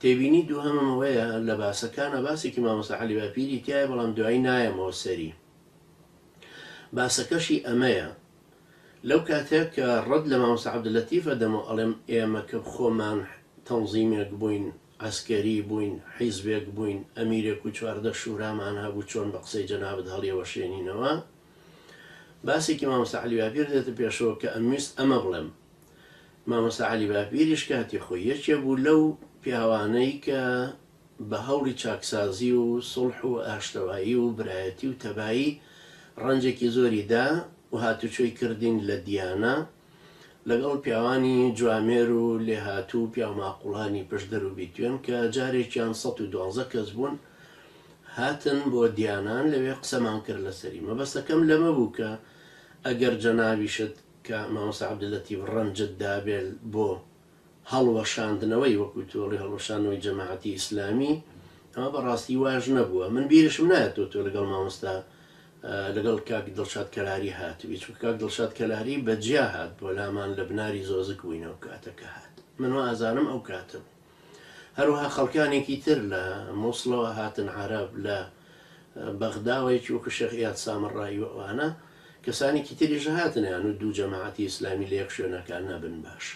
تێبینی دووهەمەوەیە لە باسەکانە باسێکی مامۆستا عەلی باپیری تایە، بەڵام دوایی نایەمەوە سەری. باسەکەشی ئەمەیە لەو کاتێک کە ڕەت لە مامۆستا عەبدولەتیفە دەمەوە ئەڵێم ئێمە کە خۆمان تەنزیمێک بووین، عەسکەری بووین، حیزبێک بووین، ئەمیرێک و چواردە شورامان هەبوو چۆن بە قسەی جەنابەت هەڵیەوەشێنینەوە. باسێکی مامۆستا عەلی باپیر دێتە پێشەوە کە ئەمویست ئەمە بڵێم. مامۆستا عەلی باپیریش کاتی خۆی یەکێ بوو لەو پیاوانەی کە بە هەوڵی چاکسازی و سڵح و ئاشتەوایی و برایەتی و تەبایی ڕەنجێکی زۆری دا و هاتوچۆی کردین لە دیانە لەگەڵ پیاوانی جوامێر و لێهاتوو پیاماقوڵانی پشدەر و بیتوێن کە جارێکیان 112 کەس بوون هاتن بۆ دیانان لەوێ قسەمان کرد لەسەری. مەبەستەکەم لەمە بوو کە ئەگەر جەنابیشت کە مامۆستا عەبدولەتیف ڕەنجت دابێت بۆ هەڵوەشاندنەوەی وەکو تۆڵی هەڵوەشاندنەوەی جەماعەتی ئیسلامی، ئەمە بەڕاستی واژ نەبووە. من بیرشم نایەتەوە تۆ لەگەڵ مامۆستا لەگەڵ کاک دڵشاد کەلاری هاتووی، چونکە کاک دڵشاد کەلاری بەجیا هات بۆ لامان لە بناری زۆزک بووینەوە کاتەکە هات. من وا ئازانم ئەو کاتە بوو. هەروەها خەڵکانێکی تر لە مووسڵەوە هاتن عەرەب لە بەغداوەیەکی وەکو شێخ ئیاد سامڕایی و ئەوانە کەسانێکی تریژە هاتنیان و دوو جەماعەتی ئیسلامی لە یەک شوێنەکان نەبن باش.